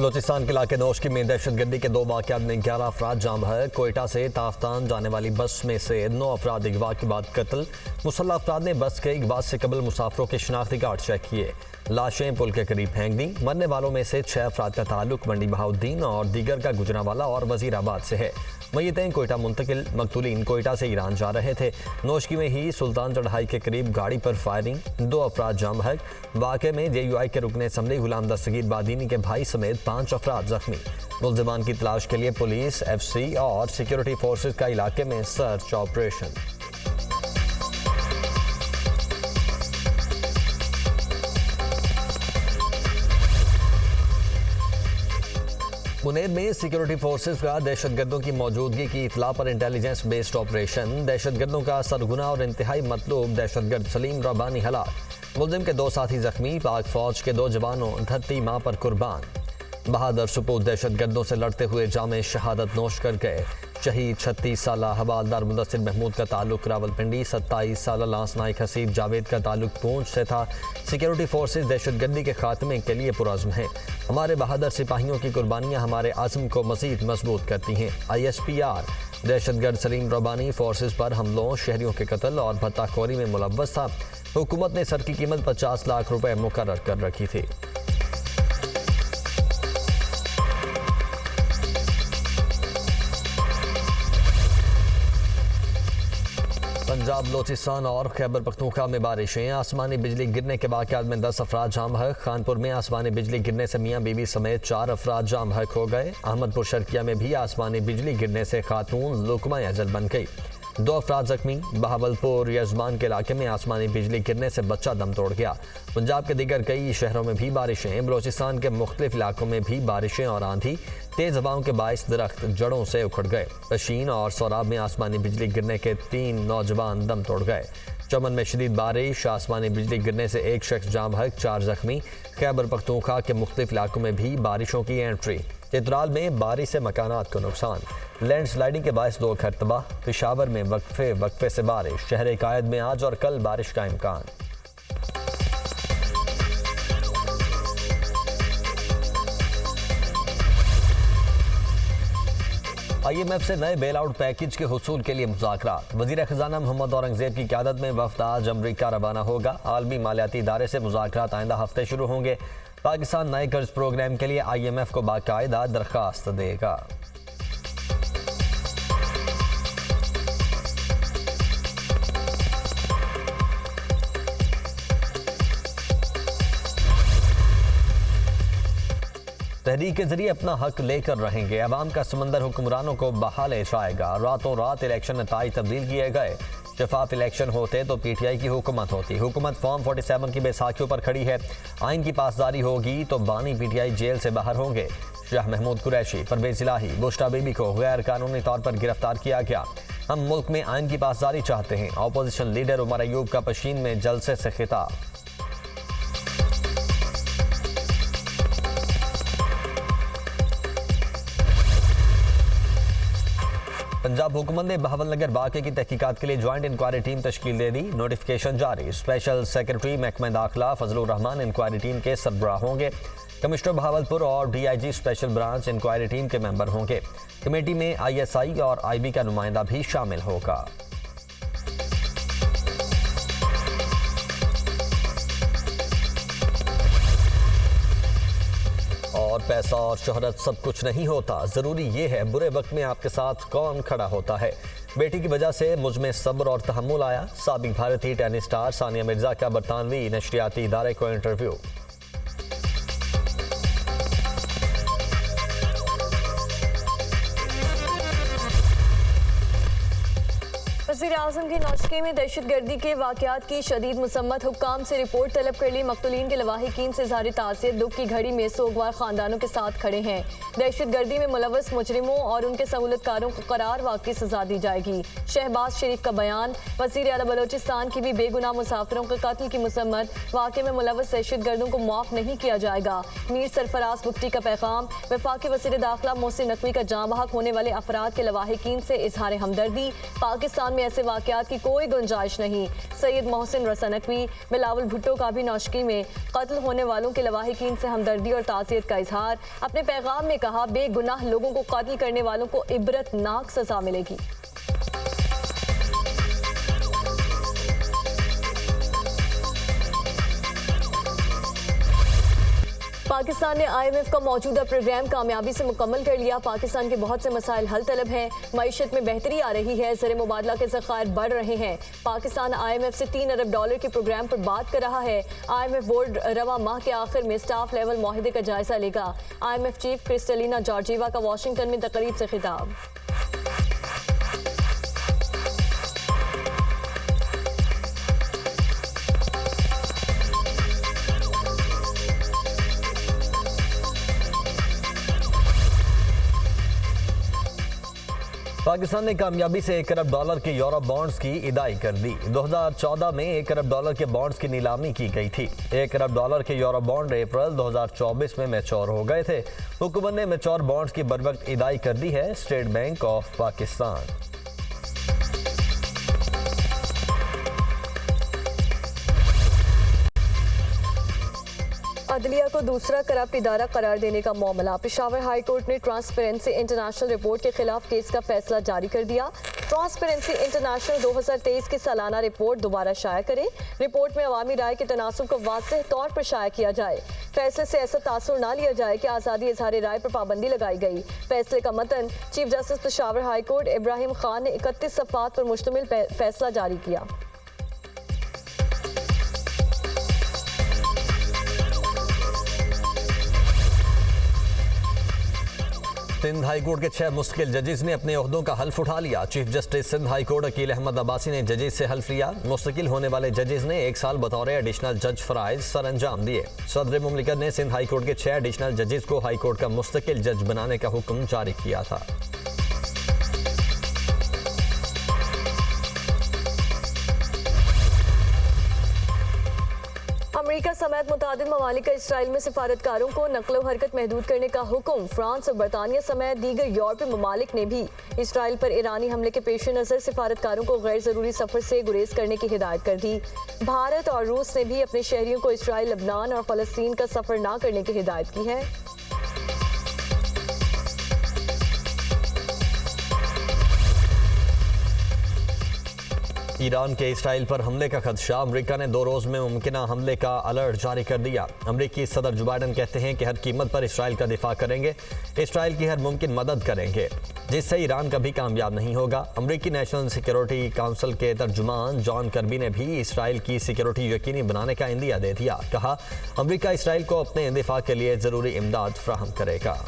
बलोचिस्तान के इलाके नौशकी में दहशतगर्दी के 2 वाक़यात में 11 अफराद जाम है। कोयटा से ताफ्तान जाने वाली बस में से 9 अफराद अगवा के बाद कत्ल। मुसल्लह अफराद ने बस के अगवा से कबल मुसाफिरों के शनाख्ती कार्ड चेक किए। लाशें पुल के करीब फेंक दी। मरने वालों में से 6 अफराद का ताल्लुक मंडी बहाउद्दीन और दीगर का गुजरावाला और वजीराबाद से है। मय्यतें कोयटा मुंतकिल। मकतूलीन कोयटा से ईरान जा रहे थे। नौशकी में ही सुल्तान चढ़ाई के करीब गाड़ी पर फायरिंग, 2 अफराद जाम है। वाक़े में JUI के रुकने असम्बली गुलाम दस्तगीर बादीनी के भाई समेत 5 अफराद जख्मी। मुल्ज़िमान की तलाश के लिए पुलिस, FC और सिक्योरिटी फोर्सेज का इलाके में सर्च ऑपरेशन। मुनेर में सिक्योरिटी फोर्सेज का दहशतगर्दों की मौजूदगी की इतला पर इंटेलिजेंस बेस्ड ऑपरेशन। दहशतगर्दों का सरगुना और इंतहाई मतलूब दहशतगर्द सलीम रबानी हलाक। मुल्जिम के 2 साथी जख्मी। पाक फौज के 2 जवानों धरती माँ पर कुर्बान। बहादुर सपूत दहशतगर्दों से लड़ते हुए जामे शहादत नोश कर गए। शहीद 36 साल हवालदार मुदस्सिर महमूद का ताल्लुक रावलपिंडी, 27 साल लांस नाइक हसीब जावेद का ताल्लुक पूंछ से था। सिक्योरिटी फोर्सेज दहशतगर्दी के खात्मे के लिए पुरज़्म हैं। हमारे बहादुर सिपाहियों की कुर्बानियाँ हमारे आज़म को मज़ीद मजबूत करती हैं। ISPR दहशतगर्द सलीम रबानी फोर्सेज पर हमलों, शहरियों के कत्ल और भत्ताखोरी में मुलव्वस था। हुकूमत ने सर की कीमत 50 लाख रुपए मुकर्रर कर रखी थी। पंजाब, बलोचिस्तान और खैबर पख्तूनख्वा में बारिशें। आसमानी बिजली गिरने के वाक़यात में 10 अफराद जाम हक। खानपुर में आसमानी बिजली गिरने से मियाँ बीवी समेत 4 अफराद जाम हक हो गए। अहमदपुर शर्किया में भी आसमानी बिजली गिरने से खातून लुकमा अजल बन गई। 2 अफराद जख्मी। बहावलपुर यजमान के इलाके में आसमानी बिजली गिरने से बच्चा दम तोड़ गया। पंजाब के दीगर कई शहरों में भी बारिशें। बलोचिस्तान के मुख्तलिफ इलाकों में भी बारिशें और आंधी तेज हवाओं के बाइस दरख्त जड़ों से उखड़ गए। पशीन और सौराब में आसमानी बिजली गिरने के 3 नौजवान दम तोड़ गए। चमन में शदीद बारिश, आसमानी बिजली गिरने से 1 शख्स जाम हक, 4 जख्मी। खैबर पख्तूनख्वा के मुख्तलिफ इलाकों में भी बारिशों की एंट्री। चित्राल में बारिश से मकानात को नुकसान। लैंड स्लाइडिंग के बायस 2 घर तबाह। पेशावर में वक्फे से बारिश। शहर कायद में आज और कल बारिश का इम्कान। IMF से नए बेल आउट पैकेज के हुसूल के लिए मुज़ाकरात। वज़ीर ख़ज़ाना मोहम्मद औरंगज़ेब की क़यादत में वफ़द आज अमरीका रवाना होगा। आलमी मालियाती इदारे से मुज़ाकरात आइंदा हफ्ते शुरू होंगे। पाकिस्तान नए कर्ज प्रोग्राम के लिए IMF को बाकायदा दरख्वास्त देगा। तहरीक के जरिए अपना हक लेकर रहेंगे। अवाम का समंदर हुक्मरानों को बहा ले जाएगा। रातों रात इलेक्शन नताइज तब्दील किए गए। शफाफ इलेक्शन होते तो PTI की हुकूमत होती। हुकूमत फॉर्म 47 की बैसाखियों पर खड़ी है। आइन की पासदारी होगी तो बानी PTI जेल से बाहर होंगे। शाह महमूद कुरैशी, परवेज इलाही, बुश्रा बीबी को गैर कानूनी तौर पर गिरफ्तार किया गया। हम मुल्क में आइन की पासदारी चाहते हैं। अपोजिशन लीडर उमर अयूब का पशीन में जलसे से खिताब। पंजाब हुकूमत ने बहावलनगर वाक़े की तहकीकात के लिए ज्वाइंट इंक्वायरी टीम तश्कील दे दी। नोटिफिकेशन जारी। स्पेशल सेक्रेटरी महकमा दाखिला फजलुर रहमान इंक्वायरी टीम के सरबराह होंगे। कमिश्नर बहावलपुर और DIG special branch inquiry team के मेंबर होंगे। कमेटी में ISI और IB का नुमाइंदा भी शामिल होगा। और पैसा और शोहरत सब कुछ नहीं होता। ज़रूरी ये है बुरे वक्त में आपके साथ कौन खड़ा होता है। बेटी की वजह से मुझ में सब्र और तहम्मुल आया। साबिक भारतीय टेनिस स्टार सानिया मिर्जा का बरतानवी नशरियाती इदारे को इंटरव्यू। वज़ीर-ए-आज़म की नौशकी में दहशतगर्दी के वाक़यात की शदीद मुसम्मत। हुक्काम से रिपोर्ट तलब कर ली। मक़तूलीन के लवाहिकीन से इज़हार ताज़ियत। दुख की घड़ी में सोगवार ख़ानदानों के साथ खड़े हैं। दहशतगर्दी में मुलव्वस मुजरिमों और उनके सहूलतकारों को करार वाक़ई सजा दी जाएगी। शहबाज शरीफ का बयान। वज़ीर आला बलोचिस्तान की भी बेगुनाह मुसाफिरों के कत्ल की मुसम्मत। वाक़े में मुलव्वस दहशतगर्दों को माफ़ नहीं किया जाएगा। मीर सरफराज बुगटी का पैगाम। वफाकी वज़ीर दाखिला मोहसिन नकवी का जाँ बहक होने वाले अफराद के लवाहिकीन से इज़हार हमदर्दी। पाकिस्तान में में ऐसे वाकयात की कोई गुंजाइश नहीं। सैयद मोहसिन रसनकवी, बिलावल भुट्टो का भी नौशकी में कत्ल होने वालों के लवाहिकीन से हमदर्दी और ताज़ियत का इजहार। अपने पैगाम में कहा, बेगुनाह लोगों को कत्ल करने वालों को इबरतनाक सजा मिलेगी। पाकिस्तान ने IMF का मौजूदा प्रोग्राम कामयाबी से मुकम्मल कर लिया। पाकिस्तान के बहुत से मसाइल हल तलब हैं। मईशत में बेहतरी आ रही है, ज़र मुबादला के ज़खायर बढ़ रहे हैं। पाकिस्तान IMF से $3 अरब के प्रोग्राम पर बात कर रहा है। IMF बोर्ड रवा माह के आखिर में स्टाफ लेवल मुआहदे का जायजा लेगा। IMF चीफ क्रिस्टलिना जॉर्जिवा का वाशिंगटन में तकरीब से खिताब। पाकिस्तान ने कामयाबी से $1 अरब के यूरो बॉन्ड्स की इदाई कर दी। 2014 में $1 अरब के बॉन्ड्स की नीलामी की गई थी। $1 अरब के यूरो बॉन्ड अप्रैल 2024 में मैच्योर हो गए थे। हुकूमत ने मैच्योर बॉन्ड्स की बरवक्त इदाई कर दी है। State bank of Pakistan. अदलिया को दूसरा करप्ट इदारा करार देने का मामला। पेशावर हाई कोर्ट ने ट्रांसपेरेंसी इंटरनेशनल रिपोर्ट के खिलाफ केस का फैसला जारी कर दिया। ट्रांसपेरेंसी इंटरनेशनल 2023 की सालाना रिपोर्ट दोबारा शाया करे। रिपोर्ट में अवामी राय के तनासुब को वाज़ेह तौर पर शाया किया जाए। फैसले से ऐसा तासुर ना लिया जाए कि आज़ादी इजहार राय पर पाबंदी लगाई गई। फैसले का मतन chief justice Peshawar high court Ibrahim Khan ने 31 सफ़ात पर मुश्तमिल फैसला जारी किया। सिंध हाई कोर्ट के 6 मुस्तकिल जजेस ने अपने ओहदों का हल्फ उठा लिया। Chief justice Sindh high court Akeel Ahmed Abbasi ने जजेस से हल्फ लिया। मुस्तकिल होने वाले जजेस ने 1 साल बतौर एडिशनल जज फराइज सर अंजाम दिए। सदर मुमलिकत ने सिंध हाई कोर्ट के 6 एडिशनल जजेस को हाई कोर्ट का मुस्तकिल जज बनाने का हुक्म जारी किया था। अमेरिका समेत मुतादिद ममालिक का इसराइल में सिफारतकारों को नकलो हरकत महदूद करने का हुक्म। फ्रांस और बरतानिया समेत दीगर यूरोपीय ममालिक ने भी इसराइल पर ईरानी हमले के पेश नज़र सिफारतकारों को गैर ज़रूरी सफ़र से गुरेज करने की हिदायत कर दी। भारत और रूस ने भी अपने शहरियों को इसराइल, लबनान और फ़लस्तीन का सफ़र ना करने की हिदायत की है। ईरान के इसराइल पर हमले का खदशा। अमेरिका ने 2 रोज़ में मुमकिना हमले का अलर्ट जारी कर दिया। अमेरिकी सदर जो बाइडन कहते हैं कि हर कीमत पर इसराइल का दिफा करेंगे, इसराइल की हर मुमकिन मदद करेंगे, जिससे ईरान कभी कामयाब नहीं होगा। अमेरिकी नेशनल सिक्योरिटी काउंसिल के तर्जुमान जॉन कर्बी ने भी इसराइल की सिक्योरिटी यकीनी बनाने का इंदिया दे दिया। कहा, अमेरिका इसराइल को अपने दिफा के लिए ज़रूरी इमदाद फराहम करेगा।